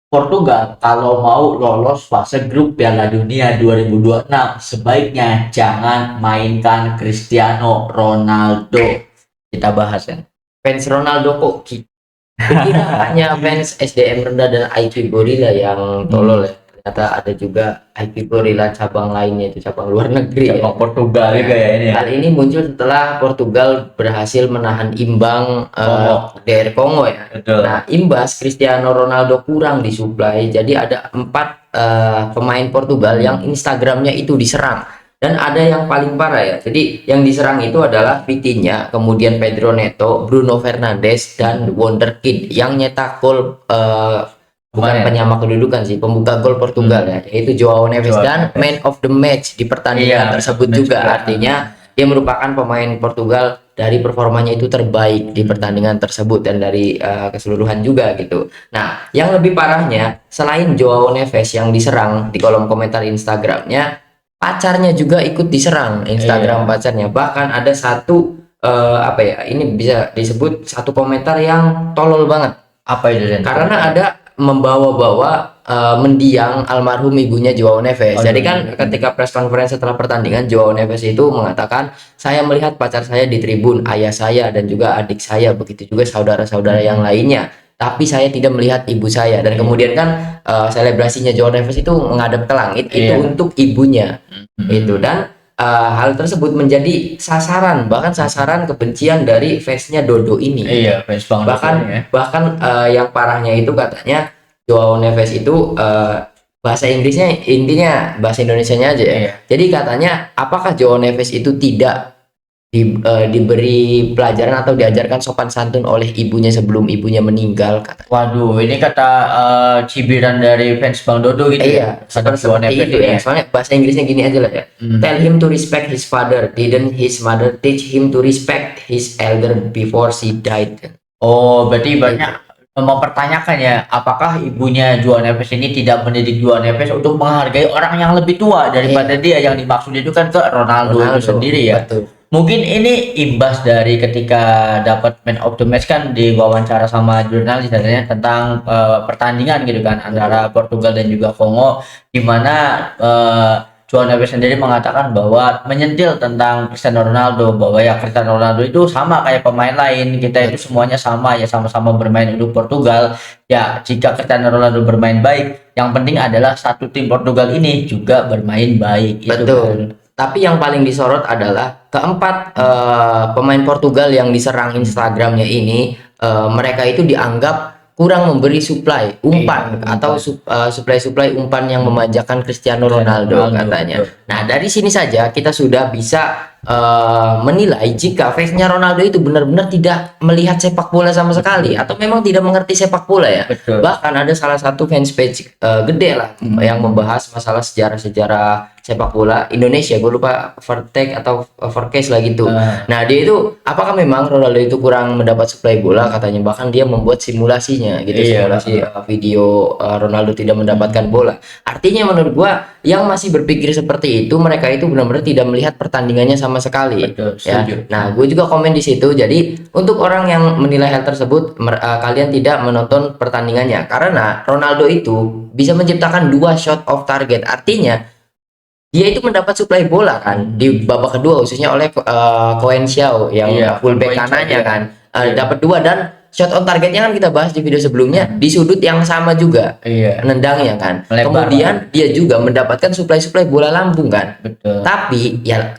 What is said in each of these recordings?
Portugal kalau mau lolos fase grup Piala Dunia 2026 sebaiknya jangan mainkan Cristiano Ronaldo. Kita bahas kan. Fans Ronaldo kok kukira hanya fans SDM rendah dan IQ gorila yang tolol ya. Ternyata ada juga IQ gorila cabang lainnya, itu cabang luar negeri ya. Cabang Portugal juga ya ini. Hal ini muncul setelah Portugal berhasil menahan imbang Kongo. dari Kongo ya. Betul. Nah, imbas Cristiano Ronaldo kurang disuplai, jadi ada 4 pemain Portugal yang Instagramnya itu diserang. Dan ada yang paling parah ya. Jadi yang diserang itu adalah Vitinha, kemudian Pedro Neto, Bruno Fernandes, dan Wonderkid yang nyetak gol bukan penyama kedudukan sih, pembuka gol Portugal ya, yaitu Joao Neves dan man of the match di pertandingan tersebut juga. Artinya dia merupakan pemain Portugal dari performanya itu terbaik di pertandingan tersebut dan dari keseluruhan juga gitu. Nah, yang lebih parahnya selain Joao Neves yang diserang di kolom komentar Instagramnya, pacarnya juga ikut diserang Instagram pacarnya. Bahkan ada satu apa ya, ini bisa disebut satu komentar yang tolol banget. Apa itu Dan? Karena ada membawa-bawa mendiang almarhum ibunya Joao Neves. Jadi kan ketika press conference setelah pertandingan, Joao Neves itu mengatakan, saya melihat pacar saya di tribun, ayah saya dan juga adik saya, begitu juga saudara-saudara yang lainnya, tapi saya tidak melihat ibu saya. Dan kemudian kan selebrasinya Joao Neves itu menghadap ke langit, itu untuk ibunya itu. Dan hal tersebut menjadi bahkan sasaran kebencian dari fansnya Dodo ini. Iya, fans Bang Dodo ya. Bahkan yang parahnya itu katanya Joao Neves itu bahasa Inggrisnya, intinya bahasa Indonesianya aja ya. Jadi katanya, apakah Joao Neves itu tidak diberi pelajaran atau diajarkan sopan santun oleh ibunya sebelum ibunya meninggal? Waduh, ini kata cibiran dari fans Bang Dodo gitu. Iya, seperti itu ya. Soalnya bahasa Inggrisnya gini aja lah ya. Tell him to respect his father. Didn't his mother teach him to respect his elder before she died? Oh, berarti banyak mempertanyakan ya, apakah ibunya Joao Neves ini tidak mendidik Joao Neves untuk menghargai orang yang lebih tua daripada dia. Yang dimaksud itu kan ke Ronaldo itu sendiri ya. Betul. Mungkin ini imbas dari ketika dapat man of the match kan, di wawancara sama jurnalis katanya tentang pertandingan gitu kan antara Portugal dan juga Kongo, di mana Joao Neves sendiri mengatakan bahwa menyentil tentang Cristiano Ronaldo, bahwa ya Cristiano Ronaldo itu sama kayak pemain lain, kita itu semuanya sama ya, sama-sama bermain untuk Portugal ya. Jika Cristiano Ronaldo bermain baik, yang penting adalah satu tim Portugal ini juga bermain baik. Betul. Tapi yang paling disorot adalah keempat pemain Portugal yang diserang Instagramnya ini, mereka itu dianggap kurang memberi suplai umpan atau suplai umpan yang memanjakan Cristiano Ronaldo katanya. Nah, dari sini saja kita sudah bisa menilai jika fansnya Ronaldo itu benar-benar tidak melihat sepak bola sama sekali, atau memang tidak mengerti sepak bola ya. Bahkan ada salah satu fanspage gede lah yang membahas masalah sejarah sepak bola Indonesia, gue lupa Vertek atau Vercase lah gitu. Nah, dia itu apakah memang Ronaldo itu kurang mendapat suplai bola katanya, bahkan dia membuat simulasinya gitu, simulasi video Ronaldo tidak mendapatkan bola. Artinya menurut gua yang masih berpikir seperti itu, mereka itu benar-benar tidak melihat pertandingannya sama sekali. Ya. Nah, gue juga komen di situ. Jadi untuk orang yang menilai hal tersebut, kalian tidak menonton pertandingannya, karena Ronaldo itu bisa menciptakan 2 shot off target. Artinya dia itu mendapat suplai bola kan di babak kedua, khususnya oleh Coen Xiao yang fullback kanannya kan, dapat 2, dan shot on targetnya kan kita bahas di video sebelumnya, di sudut yang sama juga nendangnya kan. Kemudian dia juga mendapatkan suplai bola lambung kan. Tapi ya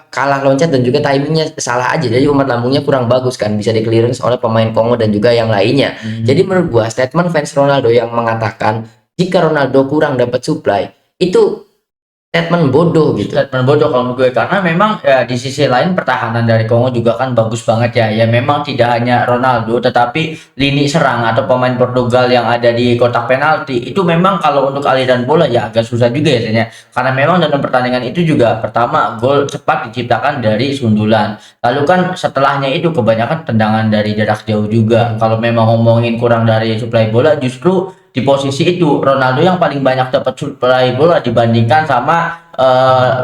kalah loncat dan juga timingnya salah aja, jadi umpan lambungnya kurang bagus kan, bisa di clearance oleh pemain Kongo dan juga yang lainnya. Jadi menurut gua statement fans Ronaldo yang mengatakan jika Ronaldo kurang dapat suplai itu statement bodoh gitu. Statement bodoh kalau menurut gue, karena memang ya di sisi lain pertahanan dari Kongo juga kan bagus banget ya. Ya memang tidak hanya Ronaldo, tetapi lini serang atau pemain Portugal yang ada di kotak penalti itu memang kalau untuk aliran bola ya agak susah juga ya sebenarnya. Karena memang dalam pertandingan itu juga pertama gol cepat diciptakan dari sundulan. Lalu kan setelahnya itu kebanyakan tendangan dari jarak jauh juga. Kalau memang ngomongin kurang dari suplai bola, justru di posisi itu Ronaldo yang paling banyak dapat suplai bola dibandingkan sama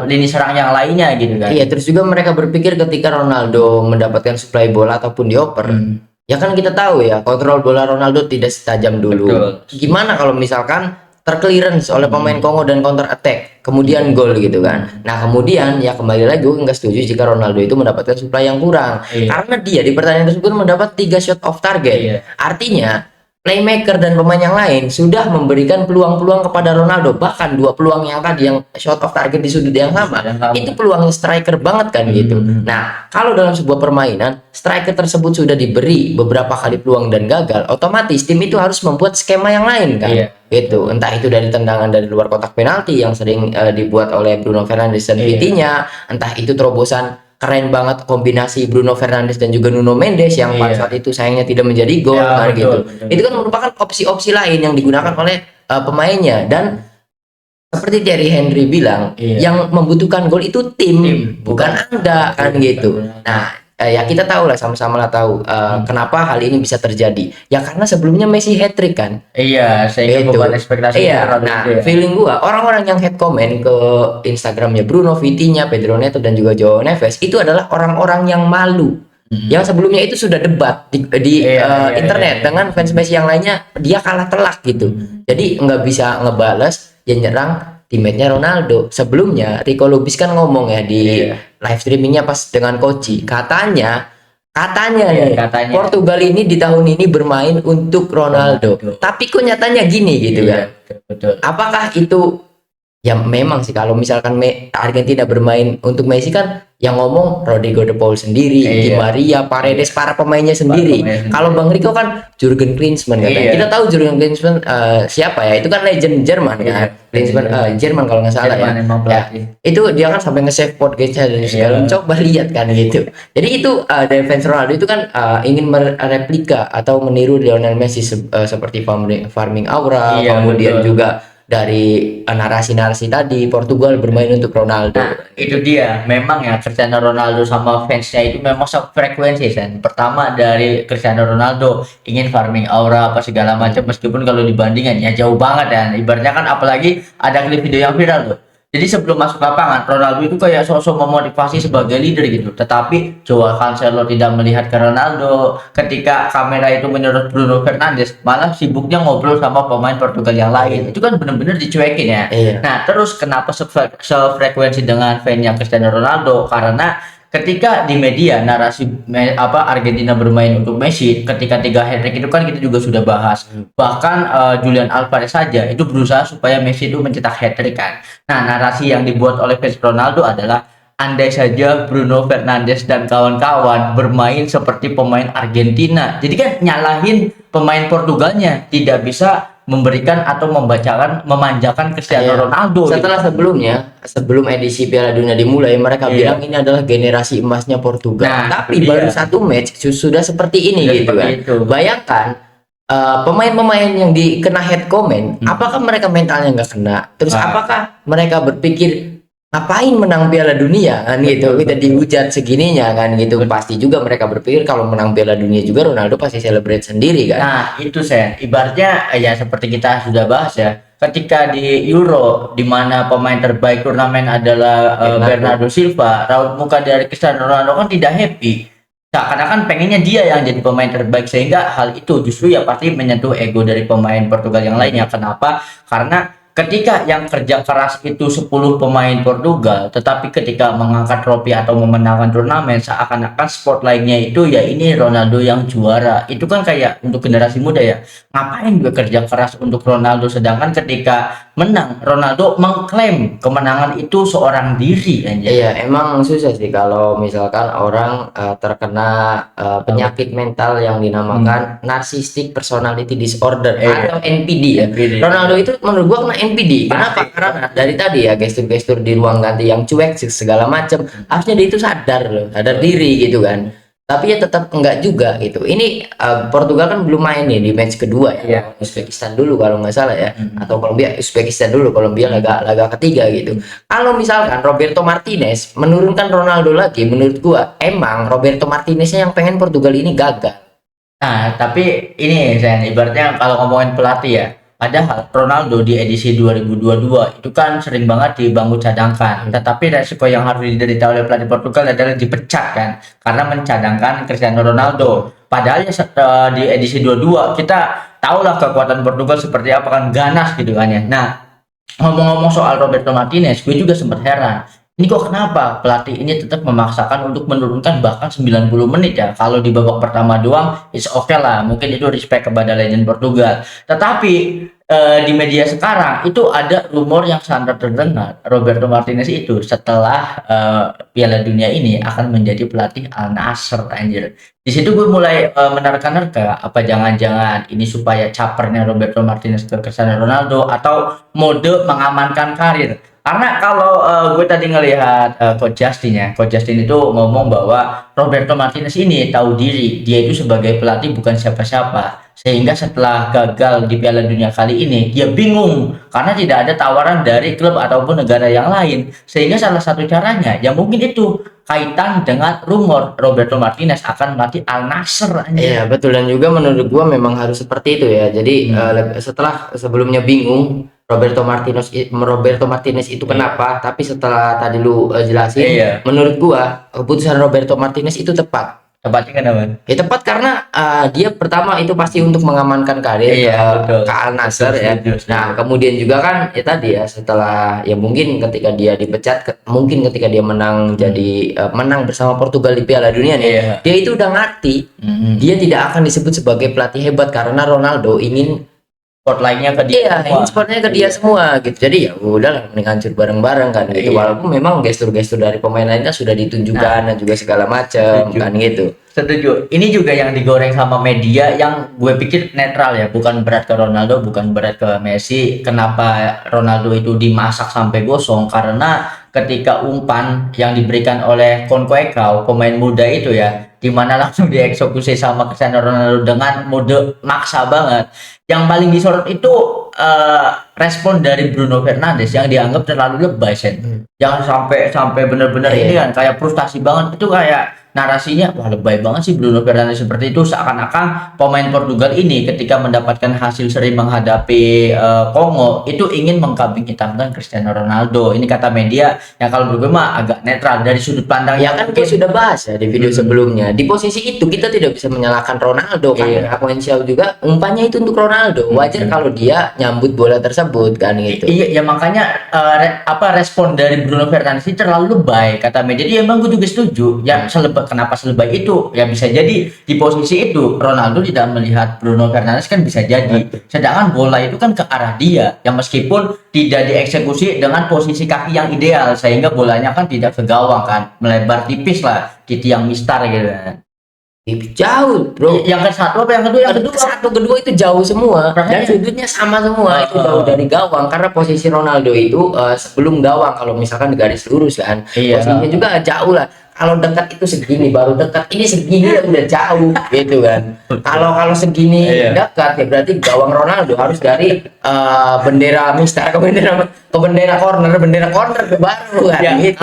lini serang yang lainnya gitu kan. Iya, terus juga mereka berpikir ketika Ronaldo mendapatkan suplai bola ataupun dioper, Ya kan kita tahu ya, kontrol bola Ronaldo tidak setajam dulu. Betul. Gimana kalau misalkan terclearance oleh pemain Kongo dan counter attack, kemudian gol gitu kan. Nah, kemudian ya kembali lagi gue nggak setuju jika Ronaldo itu mendapatkan supply yang kurang. Iya. Karena dia di pertandingan tersebut mendapat 3 shot off target. Iya. Artinya playmaker dan pemain yang lain sudah memberikan peluang-peluang kepada Ronaldo, bahkan 2 peluang yang tadi yang shot off target di sudut yang sama, itu peluang striker banget kan gitu. Nah, kalau dalam sebuah permainan striker tersebut sudah diberi beberapa kali peluang dan gagal, otomatis tim itu harus membuat skema yang lain kan. Iya. Gitu, entah itu dari tendangan dari luar kotak penalti yang sering dibuat oleh Bruno Fernandes dan Vitinha, entah itu terobosan keren banget kombinasi Bruno Fernandes dan juga Nuno Mendes yang pada saat itu sayangnya tidak menjadi gol Ya, kan betul, gitu. betul. Itu kan merupakan opsi-opsi lain yang digunakan oleh pemainnya, dan seperti Thierry Henry bilang, Iya. yang membutuhkan gol itu tim, bukan Anda kan bukan gitu. Anda. Nah, ya kita tahu lah, sama-sama lah tahu kenapa hal ini bisa terjadi. Ya karena sebelumnya Messi hat-trick kan. Iya, sehingga Gitu. beban ekspektasi Iya, terlalu nah gede ya. feeling gua orang-orang yang head comment ke Instagramnya Bruno, Vitinha, Pedro Neto dan juga Joao Neves itu adalah orang-orang yang malu. Yang sebelumnya itu sudah debat di Iya, internet iya. dengan fans Messi yang lainnya, dia kalah telak gitu. Jadi nggak bisa ngebales, ya nyerang teammate-nya Ronaldo. Sebelumnya Rico Lubis kan ngomong ya di Iya. live streamingnya pas dengan Koci, katanya Iya, nih katanya. Portugal ini di tahun ini bermain untuk Ronaldo. Tapi kok nyatanya gini gitu Iya, kan. betul. Apakah itu, ya memang sih kalau misalkan Argentina bermain untuk Messi kan yang ngomong Rodrigo de Paul sendiri, Di Iya. Maria, Paredes, para pemainnya sendiri. pemainnya sendiri. Kalau Bang Rico kan Jurgen Klinsmann katanya. Iya. Kita tahu Jurgen Klinsmann siapa ya? Itu kan legend Jerman kan. Iya. Klinsmann Jerman kalau nggak salah Jerman ya. emang Ya, pelatih. itu dia kan sampai nge-save podcast-nya dan segala. Iya. Coba lihat kan gitu. Jadi itu dari fans Ronaldo itu kan ingin mereplika atau meniru Lionel Messi seperti farming aura, Iya, kemudian betul. juga dari narasi-narasi tadi Portugal bermain untuk Ronaldo. Nah, itu dia. Memang ya Cristiano Ronaldo sama fansnya itu memang sefrekuensi, Sen. Pertama dari Cristiano Ronaldo ingin farming aura apa segala macam, meskipun kalau dibandingkan ya jauh banget ya. Ibaratnya kan apalagi ada klip video yang viral tuh. Jadi sebelum masuk lapangan, Ronaldo itu kayak sosok memotivasi sebagai leader gitu. Tetapi Joao Cancelo tidak melihat ke Ronaldo. Ketika kamera itu menyorot Bruno Fernandes, malah sibuknya ngobrol sama pemain Portugal yang lain. Itu kan bener-bener dicuekin ya. Iya. Nah, terus kenapa sefrekuensi dengan fan-nya Cristiano Ronaldo? Karena ketika di media narasi Argentina bermain untuk Messi, ketika 3 hat-trick itu kan kita juga sudah bahas. Bahkan Julian Alvarez saja itu berusaha supaya Messi itu mencetak hat-trick kan. Nah, narasi yang dibuat oleh fans Ronaldo adalah andai saja Bruno Fernandes dan kawan-kawan bermain seperti pemain Argentina. Jadi kan nyalahin pemain Portugalnya, tidak bisa memberikan atau memanjakan Cristiano Iya. Ronaldo. Setelah sebelum edisi Piala Dunia dimulai, mereka Iya. bilang ini adalah generasi emasnya Portugal. Nah, Tapi itu baru dia. satu match sudah seperti ini Sudah gitu seperti kan. itu. Bayangkan pemain-pemain yang dikena head comment, apakah mereka mentalnya nggak kena? Terus apakah mereka berpikir ngapain menang Piala Dunia kan gitu, kita dihujat segininya kan gitu. Pasti juga mereka berpikir kalau menang Piala Dunia juga Ronaldo pasti celebrate sendiri kan. Nah, itu Sen. Ibaratnya ya seperti kita sudah bahas ya. Ketika di Euro di mana pemain terbaik turnamen adalah Bernardo Silva, raut muka dari Cristiano Ronaldo kan tidak happy. Seakan-akan pengennya dia yang jadi pemain terbaik, sehingga hal itu justru ya pasti menyentuh ego dari pemain Portugal yang lainnya. Kenapa? Karena ketika yang kerja keras itu 10 pemain Portugal, tetapi ketika mengangkat trofi atau memenangkan turnamen, seakan-akan spotlightnya itu ya ini Ronaldo yang juara. Itu kan kayak untuk generasi muda ya, ngapain gue kerja keras untuk Ronaldo, sedangkan ketika menang Ronaldo mengklaim kemenangan itu seorang diri aja. Iya, emang susah sih kalau misalkan orang terkena penyakit mental yang dinamakan narcissistic personality disorder atau NPD ya. NPD. Ronaldo itu menurut gua kena NPD. Kenapa? Pasti. Karena dari tadi ya gestur-gestur di ruang ganti yang cuek segala macam, harusnya dia itu sadar diri gitu kan. Tapi ya tetap enggak juga gitu. Ini Portugal kan belum main nih di match kedua ya. Iya. Uzbekistan dulu kalau nggak salah ya. Atau Uzbekistan dulu, Kolombia laga ketiga gitu. Kalau misalkan Roberto Martinez menurunkan Ronaldo lagi, menurut gua emang Roberto Martineznya yang pengen Portugal ini gagal. Nah, tapi ini Sen, ibaratnya kalau ngomongin pelatih ya, Padahal Ronaldo di edisi 2022 itu kan sering banget dibangun cadangkan. Tetapi resiko yang harus diderita oleh pelatih Portugal adalah dipecat kan karena mencadangkan Cristiano Ronaldo. Padahal ya di edisi 22 kita tahulah kekuatan Portugal seperti apa kan, ganas gitu kan ya. Nah, ngomong-ngomong soal Roberto Martinez, gue juga sempat heran. Ini kok kenapa pelatih ini tetap memaksakan untuk menurunkan bahkan 90 menit ya. Kalau di babak pertama doang, it's okay lah. Mungkin itu respect kepada legend Portugal. Tetapi di media sekarang itu ada rumor yang sangat terdengar. Roberto Martinez itu setelah Piala Dunia ini akan menjadi pelatih Al Nassr, anjir. Di situ gue mulai menerka-nerka apa jangan-jangan ini supaya capernya Roberto Martinez ke Cristiano Ronaldo atau mode mengamankan karir. Karena kalau gue tadi ngelihat Coach Justin itu ngomong bahwa Roberto Martinez ini tahu diri, dia itu sebagai pelatih bukan siapa-siapa. Sehingga setelah gagal di Piala Dunia kali ini, dia bingung karena tidak ada tawaran dari klub ataupun negara yang lain. Sehingga salah satu caranya, ya mungkin itu kaitan dengan rumor Roberto Martinez akan melatih Al Nassr. Iya betul, dan juga menurut gua memang harus seperti itu ya. Jadi setelah sebelumnya bingung Roberto Martinez itu kenapa, tapi setelah tadi lu jelasin, menurut gua keputusan Roberto Martinez itu tepat. Tepatnya kenapa? Ya tepat karena dia pertama itu pasti untuk mengamankan karir ke Al Nassr ya. Nah kemudian juga kan ya tadi ya setelah ya mungkin ketika dia dipecat, mungkin ketika dia menang menang bersama Portugal di Piala Dunia nih, dia itu udah ngerti dia tidak akan disebut sebagai pelatih hebat karena Ronaldo ingin spotlightnya ke dia. Iya, spotnya ke dia semua gitu. Jadi ya udahlah, mending hancur bareng-bareng kan gitu. Walaupun memang gestur-gestur dari pemain lainnya sudah ditunjukkan dan juga segala macam kan gitu. Setuju. Ini juga yang digoreng sama media yang gue pikir netral ya, bukan berat ke Ronaldo, bukan berat ke Messi. Kenapa Ronaldo itu dimasak sampai gosong? Karena ketika umpan yang diberikan oleh Conceição, pemain muda itu ya, dimana langsung dieksekusi sama Cristiano Ronaldo dengan mode maksa banget. Yang paling disorot itu respon dari Bruno Fernandes yang dianggap terlalu lebay, Sen. Yang sampai benar-benar ini kan kayak frustasi banget, itu kayak narasinya wah lebay banget sih Bruno Fernandes seperti itu, seakan-akan pemain Portugal ini ketika mendapatkan hasil seri menghadapi Kongo itu ingin mengkambing hitamkan Cristiano Ronaldo. Ini kata media yang kalau menurut gue mah agak netral dari sudut pandang ya kan gue sudah bahas ya di video sebelumnya. Di posisi itu kita tidak bisa menyalahkan Ronaldo kan. Conceição juga umpannya itu untuk Ronaldo. Wajar kalau dia nyambut bola tersebut kan gitu. Iya ya makanya respon dari Bruno Fernandes ini terlalu lebay kata media. Jadi emang gue juga setuju ya, kenapa selebay itu ya, bisa jadi di posisi itu Ronaldo tidak melihat Bruno Fernandes kan, bisa jadi, sedangkan bola itu kan ke arah dia yang meskipun tidak dieksekusi dengan posisi kaki yang ideal sehingga bolanya kan tidak ke gawang kan, melebar tipis lah di tiang mistar gitu kan. Jauh bro, yang ke satu apa yang kedua? Yang kedua itu jauh semua dan sudutnya sama semua, itu jauh dari gawang karena posisi Ronaldo itu sebelum gawang, kalau misalkan di garis lurus kan posisinya juga jauh lah. Kalau dekat itu segini baru dekat, ini segini udah jauh gitu kan. Kalau segini dekat ya berarti gawang Ronaldo harus dari bendera mistar ke bendera corner ke baru kan ya, gitu.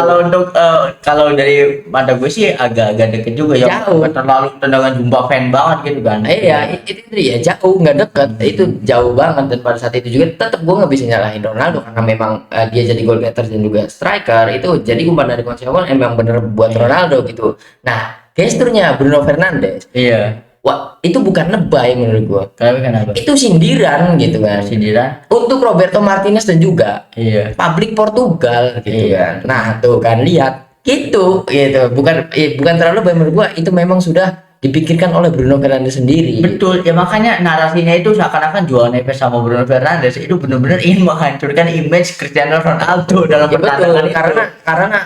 Kalau dari mata gue sih agak deket juga ya, jauh, terlalu tendangan jumpa fan banget gitu kan. Iya itu ya jauh, nggak deket, itu jauh banget. Dan pada saat itu juga tetap gue nggak bisa nyalahin Ronaldo karena memang dia jadi goal getter dan juga striker. Itu jadi umpan dari Conceição emang bener buat Ronaldo gitu. Nah gesturnya Bruno Fernandes wah itu bukan lebay menurut gua. Kenapa? Itu sindiran gitu kan. Sindiran untuk Roberto Martinez dan juga publik Portugal gitu kan. Nah tuh kan lihat gitu. Bukan terlalu lebay menurut gua, itu memang sudah dipikirkan oleh Bruno Fernandes sendiri. Betul ya, makanya narasinya itu seakan-akan Joao Neves sama Bruno Fernandes itu benar-benar ingin menghancurkan image Cristiano Ronaldo dalam pertandingan itu. Karena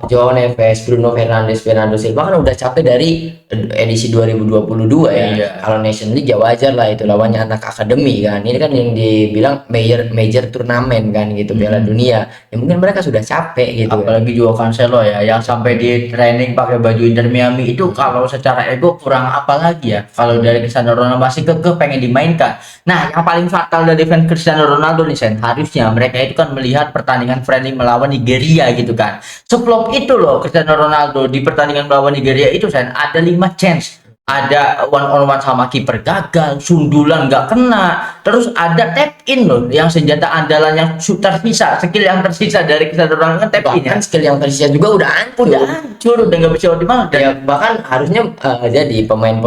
Joao Neves, Bruno Fernandes, Bernardo Silva kan udah capek dari edisi 2022 ya. Kalau Nation League ya wajar lah, itu lawannya anak akademi kan. Ini kan yang dibilang major turnamen kan gitu, Piala Dunia. Ya mungkin mereka sudah capek gitu. Apalagi Joao Cancelo ya yang sampai di training pakai baju Inter Miami itu, kalau secara ego kurang apa lagi ya. Kalau dari Cristiano Ronaldo masih pengen dimainkan. Nah yang paling fatal dari fans Cristiano Ronaldo nih Sen, harusnya mereka itu kan melihat pertandingan friendly melawan Nigeria gitu kan. Seplop itu loh Cristiano Ronaldo di pertandingan melawan Nigeria itu Sen, ada 5 chance ada one on one sama kiper gagal, sundulan nggak kena, terus ada tap in loh, yang senjata andalan yang tersisa, skill yang tersisa dari Cristiano Ronaldo kan tap in ya. Bahkan skill yang tersisa juga udah hancur. Udah hancur, udah nggak bisa optimal dan Ya bahkan harusnya jadi pemain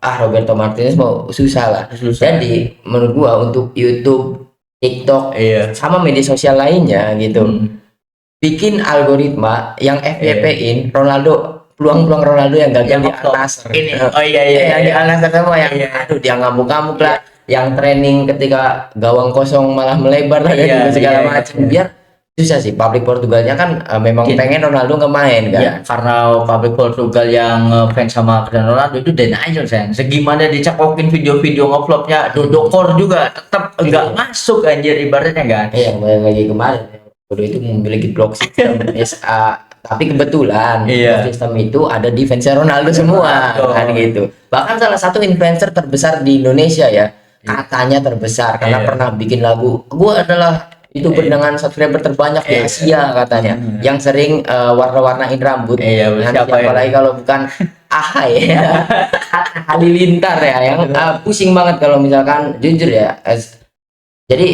Roberto Martinez mau susah lah. Susah. Jadi menurut gua untuk YouTube, TikTok, iya. sama media sosial lainnya gitu, bikin algoritma yang FYP-in Ronaldo, peluang-peluang Ronaldo yang gagal di Al Nassr. Ini, oh iya iya, yang di iya. Al Nassr semua yang Iya. aduh dia ngamuk-ngamuk lah, yang training ketika gawang kosong malah melebar lah Iya, gitu, segala iya, macam. iya. Biar susah sih, publik Portugalnya kan memang Iya. pengen Ronaldo nggak main kan. Ya, karena publik Portugal yang fans sama Cristiano Ronaldo itu denial sen. Segimana dicekokin video-video ngevlognya, Dodokor juga tetap enggak masuk anjir ibaratnya kan. Iya, kembali lagi kemarin Bodo itu memiliki blog system tapi kebetulan Iya. blog system itu ada di fansnya Ronaldo semua Ronaldo. kan gitu. Bahkan salah satu influencer terbesar di Indonesia ya, katanya terbesar karena Iya. pernah bikin lagu. Gua adalah YouTuber dengan subscriber terbanyak di Asia katanya, yang sering warna-warnain rambut. Iya, Nanti siapa itu? apalagi kalau bukan Ahai ya, Halilintar ya, yang pusing banget kalau misalkan jujur ya. Jadi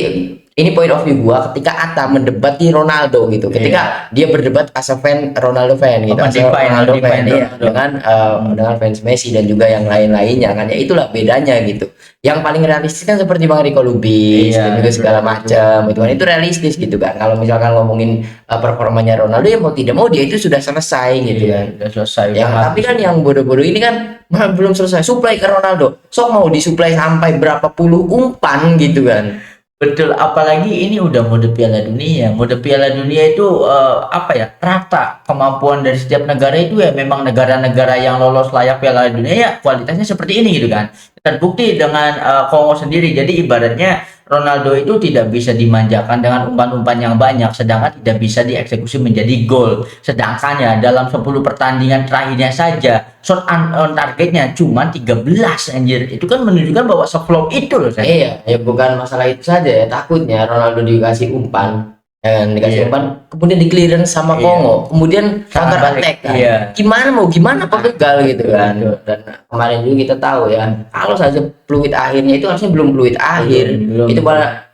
ini point of view gua ketika Atta mendebati Ronaldo gitu, ketika dia berdebat as a fan Ronaldo fan gitu, as a Ronaldo fan iya, dengan fans Messi dan juga yang lain-lainnya kan, ya itulah bedanya gitu. Yang paling realistis kan seperti Bang Rico Lubis Iya, dan juga segala macam itu kan, itu realistis gitu kan. Kalau misalkan ngomongin performanya Ronaldo ya mau tidak mau dia itu sudah selesai gitu kan. Udah selesai. Yang udah tapi habis. kan yang bodoh-bodoh ini kan belum selesai supply ke Ronaldo. Sok mau disuplai sampai berapa puluh umpan gitu kan. Betul, apalagi ini udah mode Piala Dunia. Mode Piala Dunia itu apa ya? Rata kemampuan dari setiap negara itu ya, memang negara-negara yang lolos layak Piala Dunia ya kualitasnya seperti ini gitu kan. Terbukti dengan Kongo sendiri. Jadi ibaratnya Ronaldo itu tidak bisa dimanjakan dengan umpan-umpan yang banyak, sedangkan tidak bisa dieksekusi menjadi gol. Sedangkan ya dalam 10 pertandingan terakhirnya saja shot on targetnya cuma 13 anjir. Itu kan menunjukkan bahwa se-flop itu loh saya. Iya, ya bukan masalah itu saja ya. Takutnya Ronaldo dikasih umpan, dikasih Iya. umpan, kemudian di clearance sama Iya. Kongo, kemudian Sangat counter balik. attack kan. Iya. Gimana Portugal gitu kan. Betul. Dan kemarin juga kita tahu ya, kalau saja peluit akhirnya itu harusnya belum peluit akhir. Belum.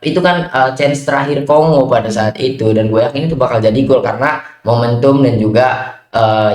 Itu kan chance terakhir Kongo pada saat itu, dan gue yakin itu bakal jadi gol karena momentum dan juga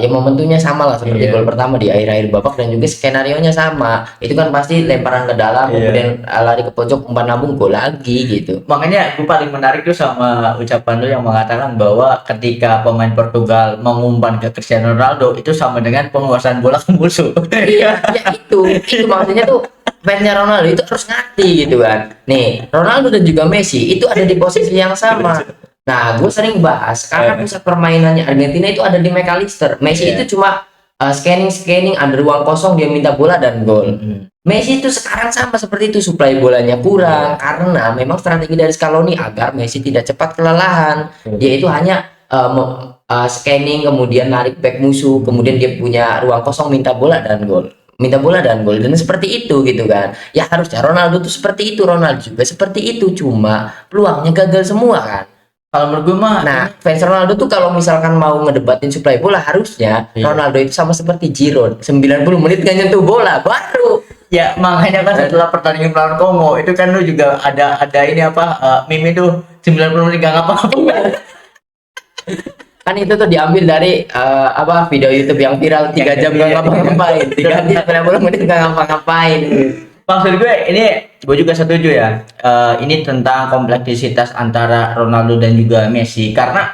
ya momentumnya sama lah seperti Iya. gol pertama di akhir-akhir babak, dan juga skenarionya sama. Itu kan pasti lemparan ke dalam, Iya. kemudian lari ke pojok, umpan lambung, gol lagi gitu. Makanya gue paling menarik tuh sama ucapan lu yang mengatakan bahwa ketika pemain Portugal mengumpan ke Cristiano Ronaldo itu sama dengan penguasaan bola ke musuh. Iya, ya itu maksudnya tuh fansnya Ronaldo itu harus ngerti gitu kan. Nih, Ronaldo dan juga Messi itu ada di posisi yang sama. Nah, gue sering bahas karena pusat permainannya Argentina itu ada di McAllister. Messi itu cuma scanning, ada ruang kosong dia minta bola dan gol. Messi itu sekarang sama seperti itu, suplai bolanya kurang karena memang strategi dari Scaloni agar Messi tidak cepat kelelahan. Dia itu hanya scanning, kemudian narik back musuh, kemudian dia punya ruang kosong minta bola dan gol. Dan seperti itu gitu kan. Ya harusnya Ronaldo tuh seperti itu, Ronaldo juga seperti itu, cuma peluangnya gagal semua kan. Kalau menurut gue mah, Nah, fans Ronaldo tuh kalau misalkan mau ngedebatin suplai bola, harusnya Ronaldo itu sama seperti Giroud, 90 menit gak nyentuh bola baru. ya makanya kan setelah pertandingan melawan Kongo itu kan lu juga ada ini apa meme itu 90 menit gak ngapa-ngapain. Kan itu tuh diambil dari video YouTube yang viral 3 jam gak ngapa-ngapain, 3 jam 90 menit gak ngapa-ngapain. Maksud gue ini, gue juga setuju ya. Ini tentang kompleksitas antara Ronaldo dan juga Messi, karena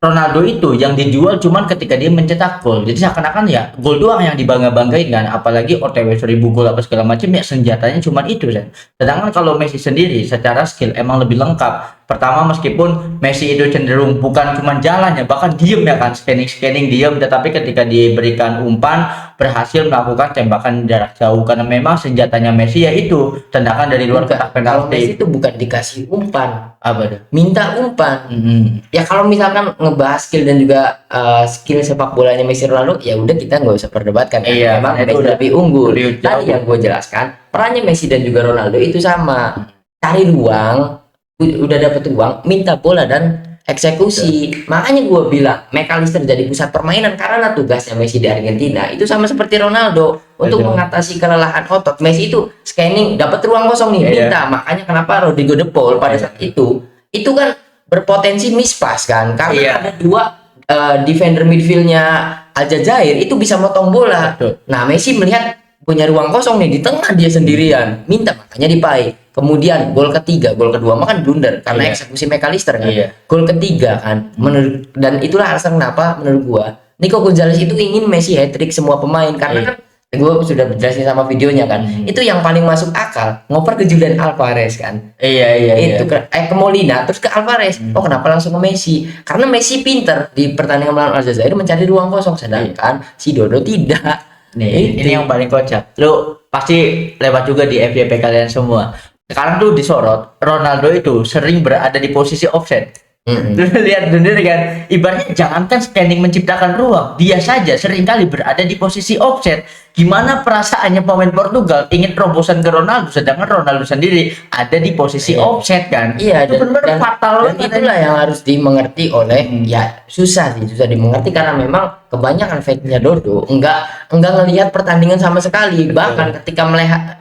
Ronaldo itu yang dijual cuman ketika dia mencetak gol. Jadi seakan-akan ya gol doang yang dibangga-banggain kan. Apalagi OTW 1000 gol apa segala macam ya senjatanya cuman itu kan. Sedangkan kalau Messi sendiri secara skill emang lebih lengkap. Pertama meskipun Messi itu cenderung bukan cuman jalannya, bahkan diem ya kan, scanning diem, tetapi ketika diberikan umpan berhasil melakukan tembakan jarak jauh karena memang senjatanya Messi yaitu tendangan dari luar kotak Kalau Messi penalti. itu bukan dikasih umpan, Apa tuh? minta umpan. Mm-mm. Ya kalau misalkan ngebahas skill dan juga skill sepak bolanya Messi Ronaldo, ya udah kita nggak usah perdebatkan kan. Iya, Memang karena itu Messi udah lebih unggul. lebih Tadi jauh. yang gue jelaskan, perannya Messi dan juga Ronaldo itu sama. Cari ruang, udah dapet uang, minta bola dan eksekusi. Makanya gue bilang McAllister jadi pusat permainan karena tugasnya Messi di Argentina itu sama seperti Ronaldo untuk Betul. mengatasi kelelahan otot. Messi itu scanning dapat ruang kosong nih, Iya. minta. Makanya kenapa Rodrigo De Paul pada saat itu kan berpotensi mispas kan karena Iya. ada dua defender midfieldnya Aljazair itu bisa motong bola. Betul. Nah, Messi melihat punya ruang kosong nih di tengah, dia sendirian, minta, makanya dipai. Kemudian gol kedua mah kan blunder karena Iya. eksekusi McAllister kan. Iya. Gol ketiga kan, dan itulah alasan kenapa menurut gua Nico Gonzalez itu ingin Messi hat-trick semua pemain karena Iya. kan gue sudah jelasin sama videonya kan. Itu yang paling masuk akal, ngoper ke Julian Alvarez kan. Iya. Itu ke Molina terus ke Alvarez. Oh, kenapa langsung ke Messi? Karena Messi pinter di pertandingan melawan Aljazair mencari ruang kosong, sedangkan si Dodo tidak. Nih, Itu. ini yang paling kocak. Lu pasti lewat juga di FYP kalian semua. Sekarang tuh disorot, Ronaldo itu sering berada di posisi offset. Lu lihat sendiri kan, ibaratnya jangankan scanning menciptakan ruang, dia saja seringkali berada di posisi offset. Gimana perasaannya pemain Portugal ingin terobosan ke Ronaldo, sedangkan Ronaldo sendiri ada di posisi Iya. offset kan? Iya, itu benar-benar fatal dan banget. itulah yang harus dimengerti oleh ya susah dimengerti karena memang kebanyakan fake-nya Dodo enggak ngelihat pertandingan sama sekali. Bahkan ketika melihat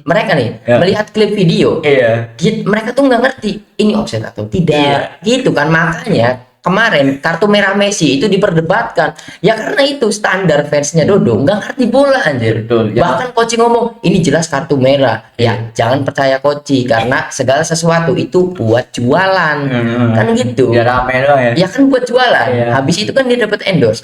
mereka nih Ya. melihat klip video, Iya. mereka tuh nggak ngerti ini offset atau tidak, Iya. gitu kan. Makanya kemarin kartu merah Messi itu diperdebatkan ya karena itu standar fansnya Dodo nggak ngerti bola anjir. Betul, ya. Bahkan coach ngomong ini jelas kartu merah. Ya jangan percaya coach karena segala sesuatu itu buat jualan. Kan gitu. Biar rame doang ya. Ya kan buat jualan. Iya. Habis itu kan dia dapat endorse.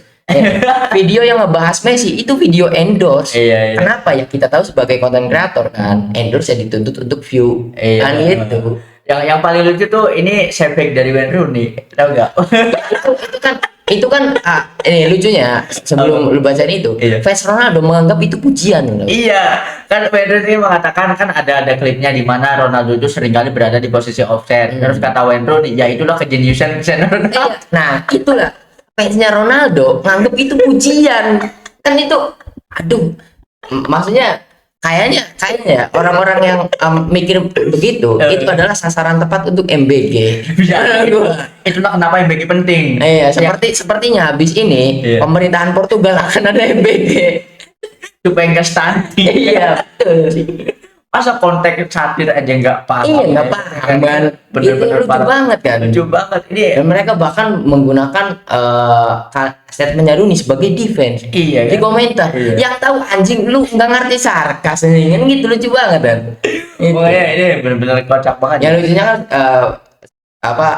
Video yang ngebahas Messi itu video endorse. Iya. Kenapa ya? Kita tahu sebagai konten kreator kan, endorse ya dituntut untuk view. Iya. Kan gitu. Yang paling lucu tuh ini setback dari Wayne Rooney, tahu nggak? Itu kan ini lucunya sebelum lu bacain itu, Iya. fans Ronaldo menganggap itu pujian. Iya, kan Wayne Rooney mengatakan kan ada klipnya di mana Ronaldo itu seringkali berada di posisi offset. Terus kata Wayne Rooney, ya itulah kejeniusan Ronaldo. Iya. Nah, itulah fansnya Ronaldo nganggap itu pujian. Kan itu aduh. Maksudnya kayaknya ya orang-orang yang mikir begitu itu adalah sasaran tepat untuk MBG. Itulah kenapa MBG penting. Iya, sepertinya habis ini Iya. pemerintahan Portugal akan ada MBG. Supaya nggak stunting. Iya, betul. Masa konteks satir aja nggak paham. Iya, nggak paham kan. Bener-bener Itu lucu parah. banget kan. Lucu banget ini. Dan mereka bahkan menggunakan statementnya Rooney sebagai defense Iya, di kan? komentar. Iya. Yang tahu anjing lu nggak ngerti sarkas ini kan gitu, lucu banget kan. Itu. Pokoknya ini bener-bener kocak banget. Yang lucunya kan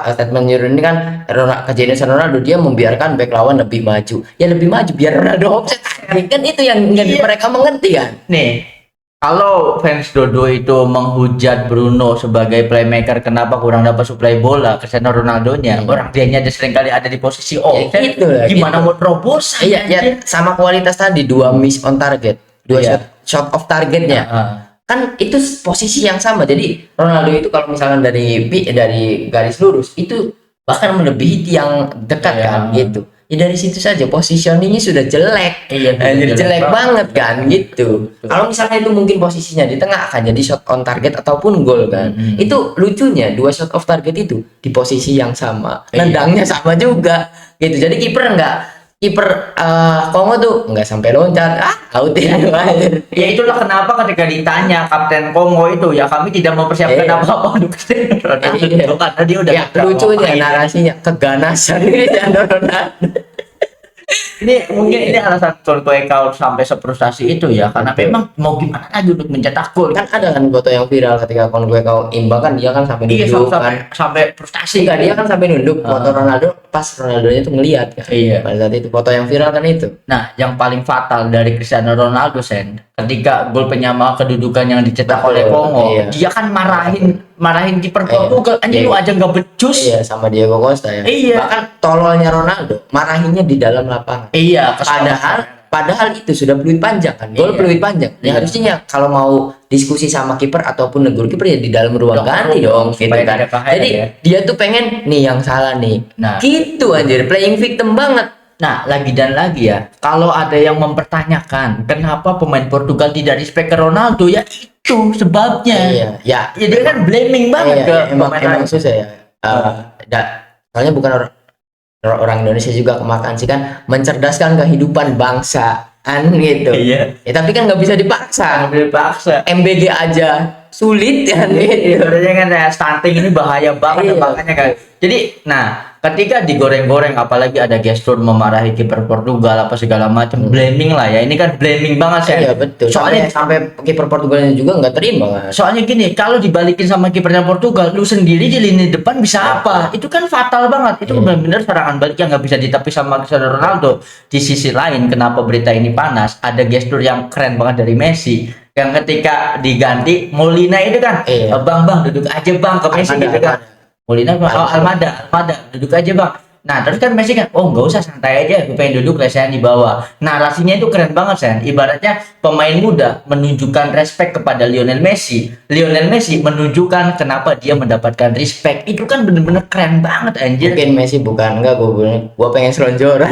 statement Rooney kan kejeniusan Ronaldo, dia membiarkan back lawan lebih maju. Ya lebih maju biar Ronaldo offset. Kan itu yang Iya. mereka mengerti kan. Nih, kalau fans Dodo itu menghujat Bruno sebagai playmaker, kenapa kurang dapat suplai bola, Cristiano Ronaldo-nya, orang dianya ada seringkali ada di posisi offset. gitu lah, Gimana gitu. mau terobosan? Iya, ya sama kualitas tadi, 2 miss on target, 2 Iya. shot off targetnya. Kan itu posisi yang sama. Jadi Ronaldo itu kalau misalkan dari garis lurus itu bahkan melebihi tiang dekat Iya. kan gitu. Ya dari situ saja positioningnya sudah jelek. Iya, Anjir, jelek jelek banget. banget kan gitu. Betul. Kalau misalnya itu mungkin posisinya di tengah akan jadi shot on target ataupun gol kan. Itu lucunya 2 shot off target itu di posisi yang sama. Iya. Nendangnya sama juga gitu. Jadi kiper Kongo tuh nggak sampai loncat, out ya. Ya itulah kenapa ketika ditanya Kapten Kongo itu, ya kami tidak mempersiapkan Iya. apa-apa untuk Cristiano Ronaldo Iya. karena dia udah Ya lucunya narasinya keganasan Cristiano Ronaldo. Ini mungkin ini alasan Kau sampai sefrustasi itu ya, karena Betul. memang mau gimana lagi untuk mencetak gol. Kan ada kan foto yang viral ketika kau imbang kan, dia kan sampai Iya, nunduk sampai kan. sampai frustasi. Enggak, dia kan sampai nunduk foto Ronaldo pas Ronaldonya tuh ngelihat kan. Iya. Pada saat itu foto yang viral kan itu. Nah, yang paling fatal dari Cristiano Ronaldo, Sen, ketika gol penyama kedudukan yang dicetak Betul, oleh Kongo, iya. dia kan marahin kiper Iya. Portugal, anjing Iya. lu aja nggak becus. Iya, sama Diego Costa ya. Iya. Bahkan tololnya Ronaldo marahinnya di dalam lapangan. Iya, Padahal itu sudah peluit panjang kan, gol Iya. peluit panjang. Ya Iya. harusnya kalau mau diskusi sama kiper ataupun negur kiper ya di dalam ruang ganti dong, gitu supaya kan. tidak ke-highlight Jadi ya. dia tuh pengen nih yang salah nih. Nah. Gitu anjir, playing victim banget. Nah, lagi dan lagi ya, kalau ada yang mempertanyakan kenapa pemain Portugal tidak respect ke Ronaldo, ya itu sebabnya. Iya, ya. Ya dia kan blaming banget Iya, ke emang pemain lain. susah ya. soalnya bukan orang Indonesia juga kemakan sih kan, mencerdaskan kehidupan bangsa gitu. Iya. Ya, tapi kan nggak bisa dipaksa. Ambil paksa. MBG aja sulit kan gitu. Sebenarnya kan ya, stunting ini bahaya banget Iya. makanya kan. Jadi, nah, ketika digoreng-goreng apalagi ada gestur memarahi kiper Portugal apa segala macam, blaming lah ya. Ini kan blaming banget sih. Iya betul. Soalnya Sampai kiper Portugalnya juga nggak terima kan. Soalnya gini, kalau dibalikin sama kipernya Portugal, lu sendiri di lini depan bisa apa? Itu kan fatal banget. Itu benar-benar serangan balik yang nggak bisa ditepis sama Cristiano Ronaldo. Di sisi lain, kenapa berita ini panas? Ada gestur yang keren banget dari Messi. Yang ketika diganti, Molina itu kan, Iya. Bang, duduk aja bang ke Messi Almada, gitu kan. Molina, Almada, duduk aja bang. Nah, terus kan Messi kan, oh nggak usah, santai aja, gue pengen duduk, lesehan di bawah. Narasinya itu keren banget, Sen. Ibaratnya pemain muda menunjukkan respect kepada Lionel Messi. Lionel Messi menunjukkan kenapa dia mendapatkan respect. Itu kan bener-bener keren banget, anjir. Mungkin Messi bukan enggak, gue pengen selonjoran.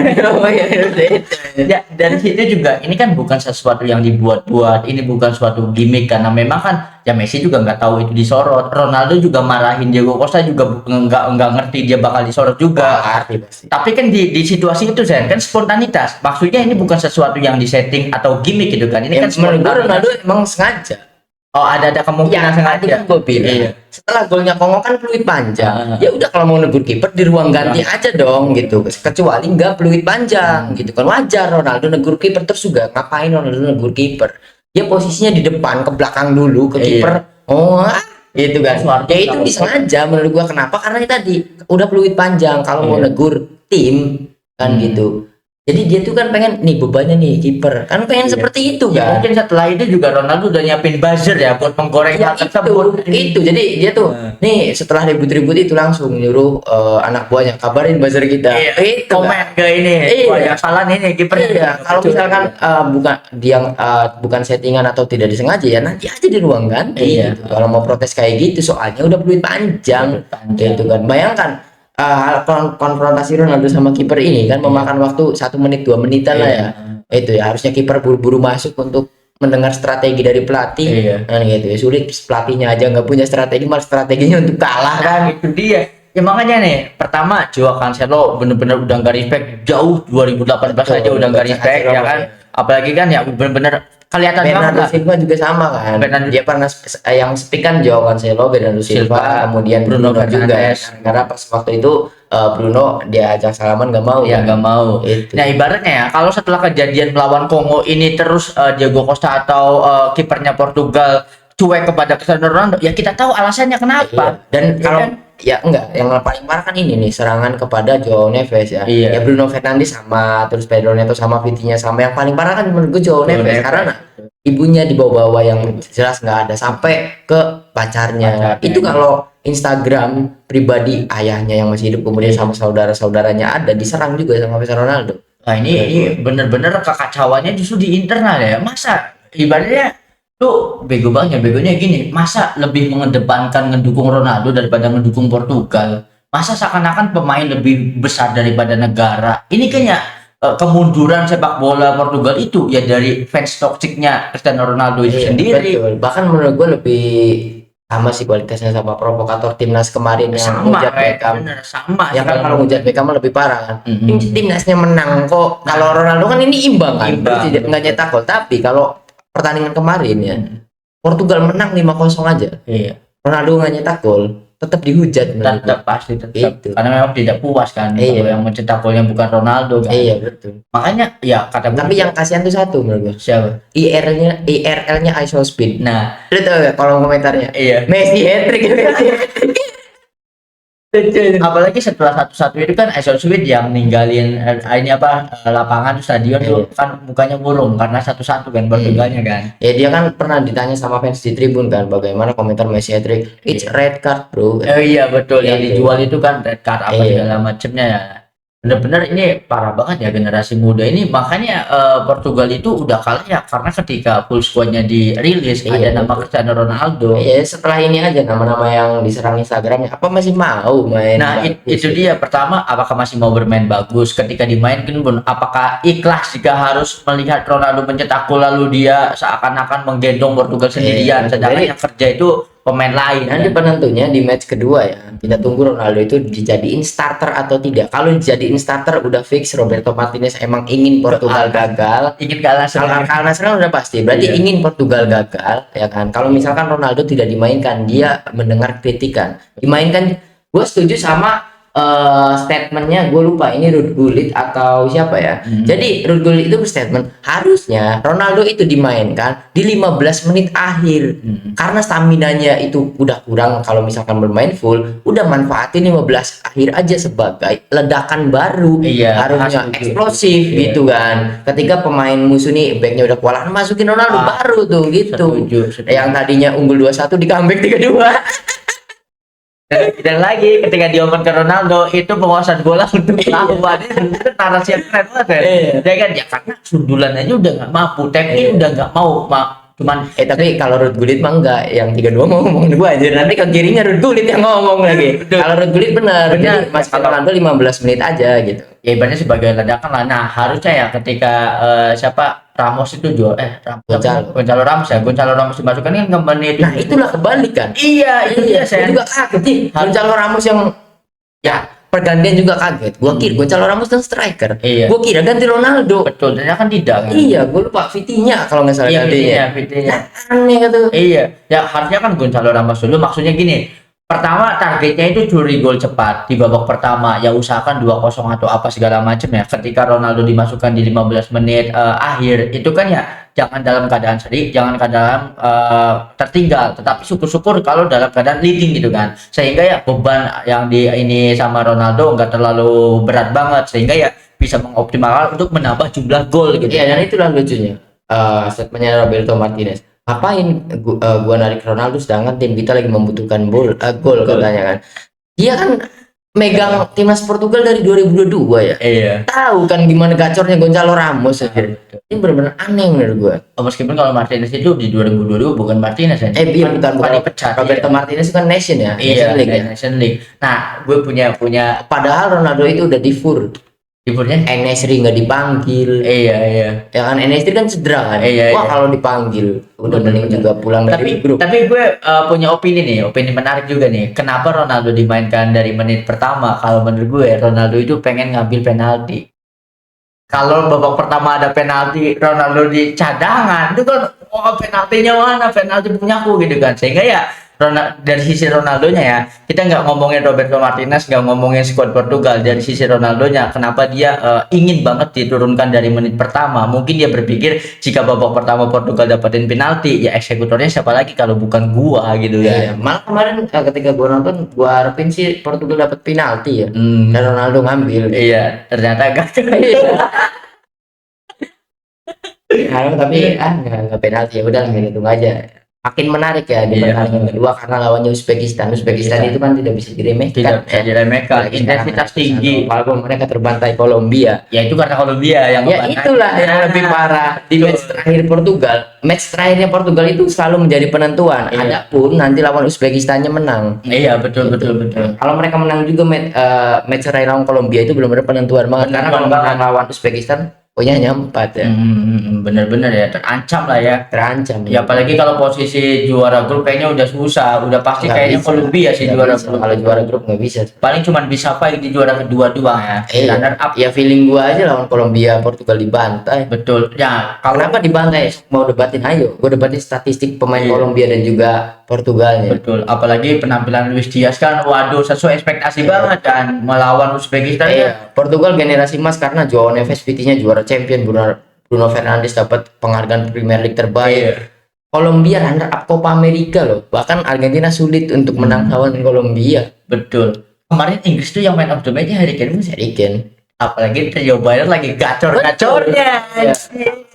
Ya, dari situ juga, ini kan bukan sesuatu yang dibuat-buat. Ini bukan suatu gimmick, karena memang kan, ya Messi juga nggak tahu itu disorot. Ronaldo juga marahin Diego Costa juga nggak ngerti dia bakal disorot juga. Pasti. Tapi kan di situasi itu Zen, kan spontanitas. Maksudnya ini bukan sesuatu yang disetting atau gimmick gitu kan. Ini Ya, kan menurut gue spontanitas. Ronaldo emang sengaja. Oh, ada kemungkinan sengaja. Tadi kan gue bilang. Iya. Setelah golnya Kongo kan peluit panjang. Ah. Ya udah kalau mau negur kiper di ruang ganti aja dong gitu. Kecuali nggak peluit panjang gitu kan, wajar Ronaldo negur kiper. Terus juga ngapain Ronaldo negur kiper? Dia posisinya di depan, ke belakang dulu ke Iya. kiper. Gitu kan. Suaranya Ya itu kenapa? disengaja menurut gua. Kenapa? Karena ini tadi udah peluit panjang. Kalau mau Iya. negur tim kan gitu. Jadi dia tuh kan pengen nih bebannya nih kiper. Kan pengen Iya. seperti itu Ya, kan. mungkin setelah itu juga Ronaldo udah nyiapin buzzer ya buat menggoreng Ya hal tersebut. itu jadi dia tuh nih setelah ribut-ribut itu langsung nyuruh anak buahnya kabarin buzzer kita. Iya, Itu kan. komen ke ini. Iya. Wah, yang salah nih kipernya. Iya, kalau misalkan bukan dia bukan settingan atau tidak disengaja ya nanti aja di ruang ganti. Iya. Gitu. Kalau mau protes kayak gitu soalnya udah peluit panjang. Gitu kan. Bayangkan konfrontasi Ronaldo sama kiper ini kan memakan waktu 1 menit 2 menitan lah ya. Itu ya harusnya kiper buru-buru masuk untuk mendengar strategi dari pelatih. Iya. Nah gitu ya, sulit pelatihnya aja nggak punya strategi, malah strateginya untuk kalah kan. Nah, itu dia. Ya makanya nih, pertama Joao Cancelo bener-bener udah nggak respect jauh 2018 aja udah nggak respect ya kan. Apalagi kan ya bener-bener kelihatan banget Bernardo lah. Silva juga sama kan. Bernardo- Dia pernah yang speak kan Joao Cancelo, Bernardo Silva, Silva, kemudian Bruno juga. Fernandes. Karena pas waktu itu Bruno dia ajak salaman nggak mau. Ya kan. nggak mau. Itu. Nah ibaratnya ya kalau setelah kejadian melawan Kongo ini terus Diego Costa atau kipernya Portugal cuek kepada Cristiano Ronaldo, ya kita tahu alasannya kenapa. Iya. Dan Ya kalau kan? ya enggak, yang paling parah kan ini nih serangan kepada Joao Neves ya. Iya. Ya Bruno Fernandes sama, terus Pedro Neto sama Vitinha sama. Yang paling parah kan menurut gue Joao Neves karena ibunya dibawa-bawa yang jelas nggak ada sampai ke pacarnya. Pacarnya. Itu kalau Instagram pribadi ayahnya yang masih hidup kemudian sama saudara-saudaranya ada diserang juga sama Cristiano Ronaldo. Nah ini bener-bener kekacauannya justru di internal ya. Masa ibaratnya tuh begonya gini, masa lebih mengedepankan ngedukung Ronaldo daripada ngedukung Portugal? Masa seakan-akan pemain lebih besar daripada negara? Ini kayaknya kemunduran sepak bola Portugal itu ya dari fans toksiknya Cristiano Ronaldo itu Iya, sendiri. betul. Bahkan menurut gue lebih sama sih kualitasnya sama provokator timnas kemarin yang Sama hujat kayak Beckham. bener sama Ya sih kan kalau hujat Beckham mah lebih parah kan. Mhm. Ini timnasnya menang kok. Kalau Ronaldo kan ini imbang kan. Imbang. Berarti nggak nyetak gol. Tapi kalau pertandingan kemarin ya Portugal menang 5-0 aja. Iya, Ronaldo nggak nyetak gol, tetap dihujat menurut tetap pasti tetap Itu. karena memang tidak puas kan Iya. kalau yang mencetak golnya bukan Ronaldo gue. kan. Iya betul. Makanya ya kata gue Tapi yang kasihan tuh satu menurut gue. siapa? IRL-nya ISO Speed. Nah, Lu tau gak kolom komentarnya? iya. Messi hat-trick. Apalagi setelah satu-satu itu kan Aison Sweet yang ninggalin lapangan stadion tuh kan mukanya murung karena satu-satu kan Portugalnya kan. Ya dia kan pernah ditanya sama fans di tribun kan bagaimana komentar Messi hat-trick. It's red card bro. Iya betul, yang Iya. dijual itu kan red card apa Iya. segala macemnya ya. Bener-bener ini parah banget ya generasi muda ini, makanya Portugal itu udah kalah ya karena ketika full squadnya dirilis Iya, ada nama Cristiano Ronaldo. Ya setelah ini aja nama-nama yang diserang Instagramnya apa masih mau main Nah bagus? itu dia, pertama apakah masih mau bermain bagus ketika dimainkan pun, apakah ikhlas jika harus melihat Ronaldo mencetak gol lalu dia seakan-akan menggendong Portugal sendirian, betul. sedangkan Jadi- yang kerja itu pemain lain. Nanti penentunya di match kedua ya. Kita tunggu Ronaldo itu dijadiin starter atau tidak. Kalau dijadiin starter udah fix Roberto Martinez emang ingin Portugal gagal. Ingin kalah Kalau kalah nasional udah pasti. Berarti Iya. ingin Portugal gagal, ya kan? Kalau misalkan Ronaldo tidak dimainkan, dia mendengar kritikan. Dimainkan, gue setuju sama statementnya, gue lupa ini Ruud Gullit atau siapa ya. Jadi Ruud Gullit itu berstatement harusnya Ronaldo itu dimainkan di 15 menit akhir karena staminanya itu udah kurang. Kalau misalkan bermain full, udah manfaatin 15 akhir aja sebagai ledakan baru. Iya, Harusnya setuju. eksplosif Iya. gitu kan. Ketika pemain musuh nih backnya udah kewalahan, masukin Ronaldo baru tuh gitu. Setuju. Yang tadinya unggul 2-1 di comeback 3-2. Dan lagi ketika dioper ke Ronaldo itu penguasaan bola untuk lawan itu narasi yang keren banget ya. Iya. Ya kan ya karena sundulan aja udah nggak mampu, teknik udah nggak mau, cuman Tapi kalau Ruud Gullit mah enggak, yang 3-2 mau ngomongin gua aja. Nanti ke kirinya Ruud Gullit yang ngomong lagi. Betul. Kalau Ruud Gullit benar, Benar. jadi Mas Ronaldo 15 menit aja gitu. ya ibaratnya sebagai ledakan lah. Nah harusnya ya ketika siapa Ramos itu Gonzalo Ramos dimasukkan kan ke menit. Nah, itulah kebalikan. Iya itu dia Iya, saya saya. juga kaget nih. Gonzalo Ramos yang ya pergantian juga kaget. Gua kira Gonzalo Ramos kan striker. Iya. Gua kira ganti Ronaldo. Betul, ternyata kan tidak kan. Iya, gua lupa Vitinha kalau nggak salah Iya, gantinya. Vitinha. Aneh gitu. Iya, ya harusnya kan Gonzalo Ramos dulu. Maksudnya gini, pertama targetnya itu curi gol cepat di babak pertama. Ya usahakan 2-0 atau apa segala macam ya. Ketika Ronaldo dimasukkan di 15 menit akhir, itu kan ya jangan dalam keadaan seri, jangan keadaan tertinggal. Tetapi syukur-syukur kalau dalam keadaan leading gitu kan. Sehingga ya beban yang di ini sama Ronaldo nggak terlalu berat banget. Sehingga ya bisa mengoptimalkan untuk menambah jumlah gol gitu. Iya, dan itulah lucunya. Statementnya Roberto Martinez. Ngapain gua narik Ronaldo sedangkan tim kita lagi membutuhkan gol katanya kan. Dia kan megang timnas Portugal dari 2022 ya. Iya. Tahu kan gimana gacornya Gonzalo Ramos ya. Ini benar-benar aneh menurut gua. Meskipun kalau Martinez itu di 2022 bukan Martinez ya. Iya bukan dipecat. Roberto Martinez itu kan Nation ya. Iya, Nation League ya. Nation League. Nah, gue punya Padahal Ronaldo itu udah liburnya. En-Nesyri nggak dipanggil. Iya. Ya kan En-Nesyri kan cedera kan. Iya. Kalau dipanggil udah mending juga pulang dari grup. Tapi gue punya opini menarik juga nih. Kenapa Ronaldo dimainkan dari menit pertama? Kalau menurut gue Ronaldo itu pengen ngambil penalti. Kalau babak pertama ada penalti, Ronaldo di cadangan, itu kan penaltinya mana? Penalti punyaku gitu kan. Sehingga ya dari sisi Ronaldonya ya, kita nggak ngomongin Roberto Martinez, nggak ngomongin skuad Portugal. Dari sisi Ronaldonya, kenapa dia ingin banget diturunkan dari menit pertama? Mungkin dia berpikir jika babak pertama Portugal dapetin penalti, ya eksekutornya siapa lagi kalau bukan gua gitu Iya, ya. malah kemarin ketika gua nonton, gua harapin sih Portugal dapat penalti ya. Dan Ronaldo ngambil. Iya, ternyata gagal. Tapi nggak penalti ya udah hitung aja. Makin menarik ya di Iya. pertandingan kedua karena lawannya Uzbekistan itu kan tidak bisa diremehkan. Tidak bisa diremehkan, Apalagi intensitas sekarang tinggi. walaupun mereka terbantai Kolombia. Ya itu karena Kolombia yang Ya ngebantai. itulah yang lebih parah di match terakhir Portugal. Match terakhirnya Portugal itu selalu menjadi penentuan. Iya. Adapun nanti lawan Uzbekistannya menang. Iya betul. Kalau mereka menang juga match terakhir lawan Kolombia itu benar-benar penentuan banget. Karena kalau menang lawan Uzbekistan poinnya 4 ya. Bener-bener ya terancam lah ya. Terancam. Ya apalagi kalau posisi juara grup kayaknya udah susah, udah pasti Nggak kayaknya bisa. Kolombia sih Nggak juara bisa. grup. Kalau juara grup nggak bisa. Paling cuma bisa fight di juara kedua doang ya. Runner up. Ya feeling gua aja lawan Kolombia Portugal dibantai. Betul. Ya kalau Kenapa dibantai? Mau debatin ayo. Gua debatin statistik pemain Iya. Kolombia dan juga Portugalnya. betul, apalagi penampilan Luis Diaz kan, waduh sesuai ekspektasi banget kan melawan Uzbekistan ya. Iya, Portugal generasi emas karena Joao Neves Vitinha juara champion, Bruno Fernandes dapat penghargaan Premier League terbaik. Iya. Kolombia runner up Copa America loh. Bahkan Argentina sulit untuk menang lawan Kolombia. Betul. Kemarin Inggris tuh yang man of the match-nya Harry Kane sih. Harry Kane. Apalagi Rio Bayern lagi gacor-gacornya. Iya.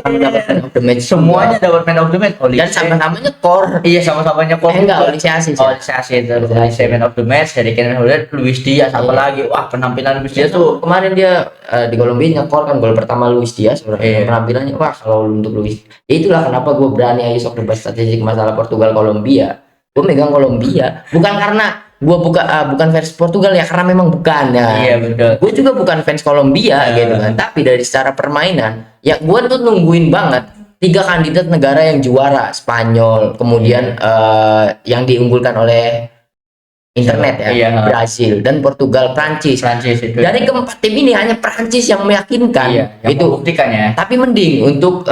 Sama dapat man of the match. Semuanya dapat man of the match. Dan sama-sama nyekor. Iya sama-sama nyekor. Enggak, Olise Asis. Oh, Olise itu Olise man of the match, Harry Kane man of the match, Luis Diaz apalagi. Wah, penampilan Luis Diaz tuh Kemarin dia di Kolombia nyekor kan gol pertama Luis Diaz. Iya. Penampilannya wah kalau untuk Luis. Ya itulah kenapa gue berani ayo sok debat statistik masalah Portugal Kolombia. Gue megang Kolombia bukan karena gue bukan fans Portugal ya, karena memang bukan ya. Iya betul. Gue juga bukan fans Kolombia gitu kan, tapi dari secara permainan ya gue tuh nungguin banget tiga kandidat negara yang juara, Spanyol, kemudian yang diunggulkan oleh internet ya, Iya. Brasil dan Portugal, Prancis. Prancis itu. Dari keempat tim ini hanya Prancis yang meyakinkan. Iya, yang Itu membuktikan ya. tapi mending untuk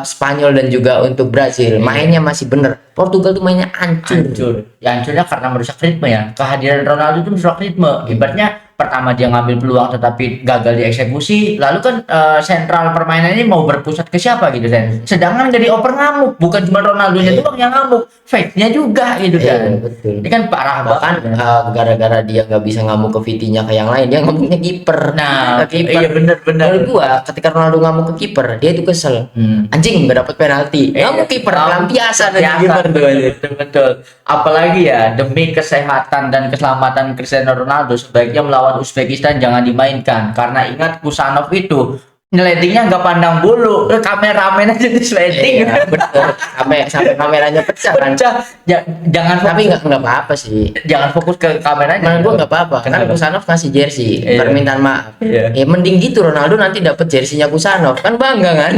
Spanyol dan juga untuk Brasil mainnya masih bener. Portugal tuh mainnya hancur. Ya hancurnya karena merusak ritme ya. Kehadiran Ronaldo itu merusak ritme. Ibaratnya pertama dia ngambil peluang tetapi gagal dieksekusi, lalu kan sentral permainan ini mau berpusat ke siapa gitu kan. Sedangkan dari oper ngamuk, bukan cuma Ronaldo-nya doang yang ngamuk, fake-nya juga gitu kan. Betul. Ini kan parah Bahkan banget. gara-gara dia nggak bisa ngamuk ke Vitinha ke yang lain, dia ngamuknya kiper. Nah, Ke kiper. iya bener-bener. Menurut gua ketika Ronaldo ngamuk ke kiper, dia itu kesel. Anjing nggak dapat penalti. Ngamuk kiper pelampiasan dari kiper tuh. Betul. Apalagi ya demi kesehatan dan keselamatan Cristiano Ronaldo sebaiknya melawan Uzbekistan jangan dimainkan karena ingat Kusanov itu nyeledingnya nggak pandang bulu, kameramen aja di sliding. Iya, betul. Sampai kameranya pecah kan. Jangan Tapi fokus, nggak apa-apa sih. jangan fokus ke kameranya. Menurut gua nggak apa-apa. Kan Kenapa? Kusanov kasih jersey, Iya. permintaan maaf. Iya. Ya mending gitu Ronaldo nanti dapat jersinya Kusanov, kan bangga kan?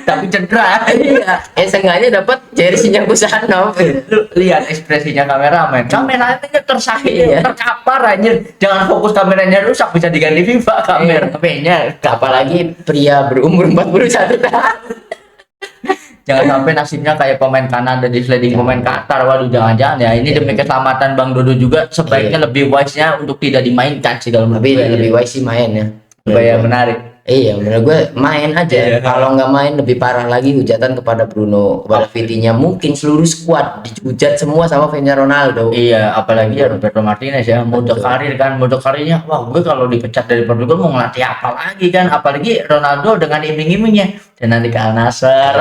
Tapi cedera. Iya. Seenggaknya dapat jersinya Kusanov. Lu lihat ekspresinya kameramen, kameranya tersakit, Iya. terkapar aja. Jangan fokus kameranya rusak, bisa diganti FIFA kameranya. Apalagi pria berumur 41 tahun. Jangan sampai nasibnya kayak pemain Kanada di sliding pemain Qatar. Waduh, jangan-jangan ya. Ini demi keselamatan Bang Dodo juga sebaiknya lebih wise-nya untuk tidak dimainkan sih kalau menurut Tapi gue. lebih wise sih main ya. Supaya menarik. Iya, menurut gue main aja. Iya. Kalau nggak main lebih parah lagi hujatan kepada Bruno, kepada Vitinha. Mungkin seluruh skuad dihujat semua sama fansnya Ronaldo. Iya, apalagi ya Roberto Martinez ya, mode karir kan, mode karirnya. Wah, gue kalau dipecat dari Portugal mau ngelatih apa lagi kan? Apalagi Ronaldo dengan iming-imingnya. Dan nanti ke Al Nassr,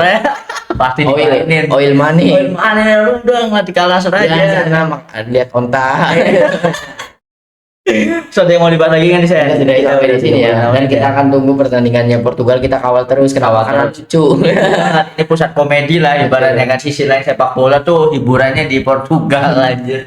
pasti dimainin. Oil money. Oil money, lu udah ngelatih ke Al Nassr aja. Ya, sana lihat onta. So, ada yang mau dibahas lagi kan di saya? Kita sudah sampai di sini ya. Dan kita akan tunggu pertandingannya Portugal. Kita kawal terus. Kenapa? Karena lucu. Ini pusat komedi lah ibaratnya kan, sisi lain sepak bola tuh hiburannya di Portugal aja.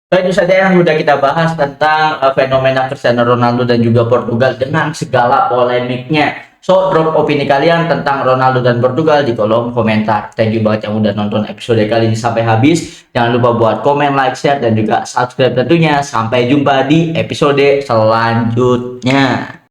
So, itu saja yang udah kita bahas tentang fenomena Cristiano Ronaldo dan juga Portugal dengan segala polemiknya. So, drop opini kalian tentang Ronaldo dan Portugal di kolom komentar. Thank you banget yang udah nonton episode kali ini sampai habis. Jangan lupa buat komen, like, share, dan juga subscribe tentunya. Sampai jumpa di episode selanjutnya.